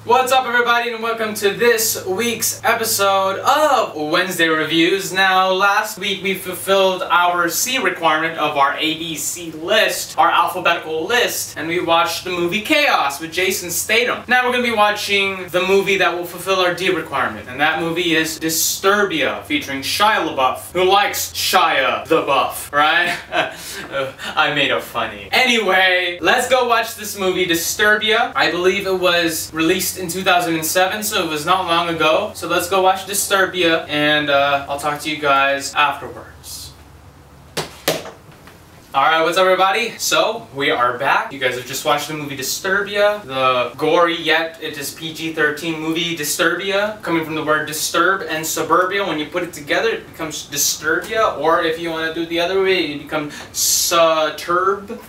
What's up, everybody, and welcome to this week's episode of Wednesday Reviews. Now, last week we fulfilled our C requirement of our ABC list, our alphabetical list, and we watched the movie Chaos with Jason Statham. Now we're going to be watching the movie that will fulfill our D requirement, and that movie is Disturbia, featuring Shia LaBeouf. Who likes Shia the Buff, right? I made a funny. Anyway, let's go watch this movie, Disturbia. I believe it was released in 2007, so it was not long ago. So let's go watch Disturbia, and I'll talk to you guys afterwards. Alright, what's up, everybody? So, we are back. You guys have just watched the movie Disturbia, the gory yet it is PG-13 movie Disturbia, coming from the word disturb and suburbia. When you put it together, it becomes Disturbia, or if you want to do it the other way, it becomes Suturb.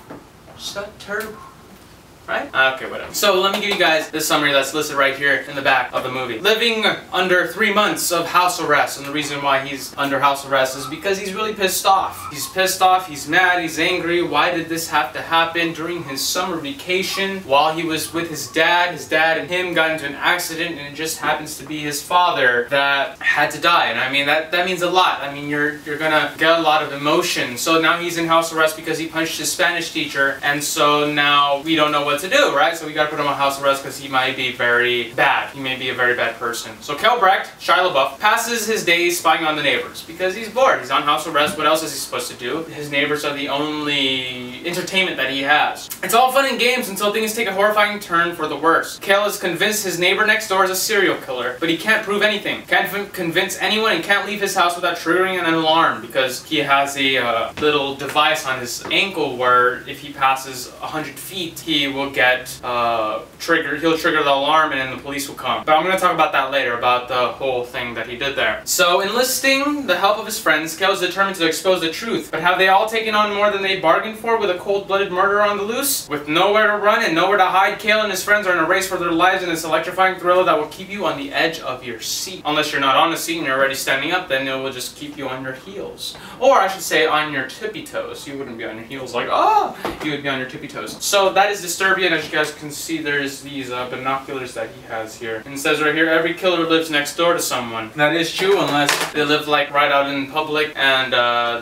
Right? Okay, whatever. So let me give you guys the summary that's listed right here in the back of the movie. Living under 3 months of house arrest, and the reason why he's under house arrest is because he's really pissed off. He's pissed off, he's mad, he's angry. Why did this have to happen during his summer vacation while he was with his dad? His dad and him got into an accident, and it just happens to be his father that had to die. And I mean, that means a lot. I mean, you're gonna get a lot of emotion. So now he's in house arrest because he punched his Spanish teacher, and so now we don't know what to do, right? So we gotta put him on house arrest because he might be very bad. He may be a very bad person. So Kel Brecht, Shia LaBeouf, passes his days spying on the neighbors because he's bored. He's on house arrest. What else is he supposed to do? His neighbors are the only entertainment that he has. It's all fun and games until things take a horrifying turn for the worse. Kel is convinced his neighbor next door is a serial killer, but he can't prove anything. Can't convince anyone, and can't leave his house without triggering an alarm because he has a little device on his ankle where if he passes 100 feet, he will get he'll trigger the alarm, and then the police will come. But I'm going to talk about that later, about the whole thing that he did there. So, enlisting the help of his friends, Kel is determined to expose the truth. But have they all taken on more than they bargained for with a cold-blooded murderer on the loose? With nowhere to run and nowhere to hide, Kel and his friends are in a race for their lives in this electrifying thriller that will keep you on the edge of your seat. Unless you're not on a seat and you're already standing up, then it will just keep you on your heels. Or I should say on your tippy toes. You wouldn't be on your heels like, oh! You would be on your tippy toes. So that is Disturbia, and as you guys can see, there's these binoculars that he has here. And it says right here, every killer lives next door to someone. That is true unless they live like right out in public and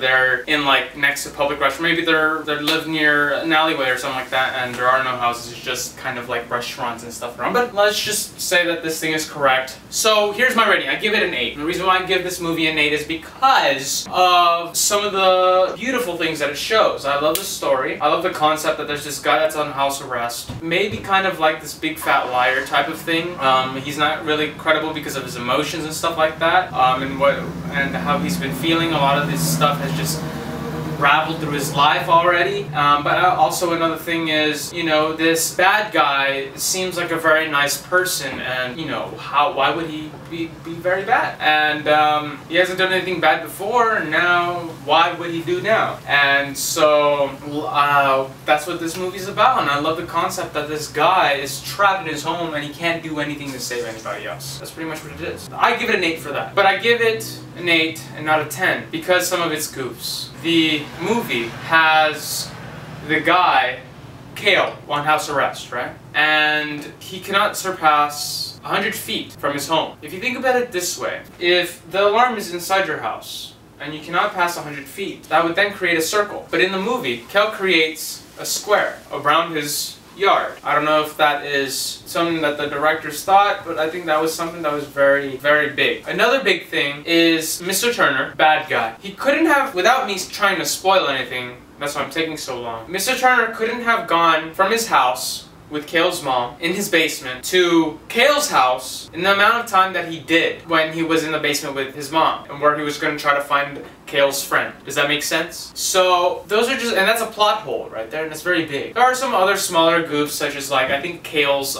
they're in like next to public restaurants. Maybe they live near an alleyway or something like that and there are no houses. It's just kind of like restaurants and stuff around. But let's just say that this thing is correct. So here's my rating. I give it an 8. And the reason why I give this movie an 8 is because of some of the beautiful things that it shows. I love the story. I love the concept that there's this guy that's on house arrest. Maybe kind of like this big fat liar type of thing. He's not really credible because of his emotions and stuff like that. And how he's been feeling. A lot of this stuff has just raveled through his life already. But also another thing is, you know, this bad guy seems like a very nice person, and you know, why would he be very bad? And he hasn't done anything bad before, and now why would he do now? And so that's what this movie's about, and I love the concept that this guy is trapped in his home and he can't do anything to save anybody else. That's pretty much what it is. I give it an 8 for that. But I give it an 8 and not a 10 because some of its goofs. The movie has the guy, Kel, on house arrest, right? And he cannot surpass 100 feet from his home. If you think about it this way, if the alarm is inside your house and you cannot pass 100 feet, that would then create a circle. But in the movie, Kel creates a square around his yard. I don't know if that is something that the directors thought, but I think that was something that was very, very big. Another big thing is Mr. Turner, bad guy. He couldn't have, without me trying to spoil anything, that's why I'm taking so long. Mr. Turner couldn't have gone from his house with Kel's mom in his basement to Kel's house in the amount of time that he did when he was in the basement with his mom and where he was going to try to find Kel's friend. Does that make sense? So those are just, and that's a plot hole right there, and it's very big. There are some other smaller goofs, such as like I think Kel's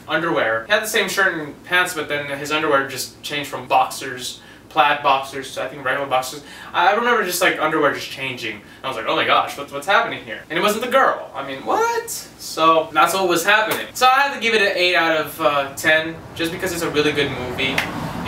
underwear. He had the same shirt and pants, but then his underwear just changed from boxers, plaid boxers, to I think regular boxers. I remember just like underwear just changing. And I was like, oh my gosh, what's happening here? And it wasn't the girl. I mean, what? So that's what was happening. So I have to give it an 8 out of 10, just because it's a really good movie.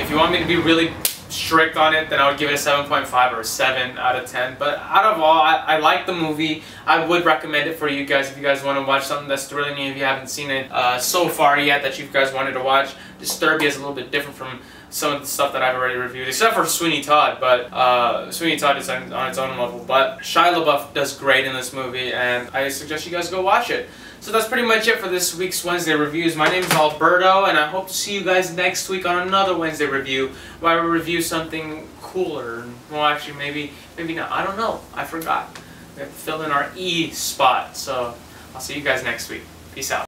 If you want me to be really strict on it, then I would give it a 7.5 or a 7 out of 10. But out of all, I like the movie. I would recommend it for you guys if you guys want to watch something that's thrilling you if you haven't seen it so far yet that you guys wanted to watch. Disturbia is a little bit different from some of the stuff that I've already reviewed, except for Sweeney Todd, but Sweeney Todd is on its own level. But Shia LaBeouf does great in this movie, and I suggest you guys go watch it. So that's pretty much it for this week's Wednesday reviews. My name is Alberto, and I hope to see you guys next week on another Wednesday review, where I will review something cooler. Well, actually, maybe not. I don't know. I forgot. We have to fill in our E spot. So I'll see you guys next week. Peace out.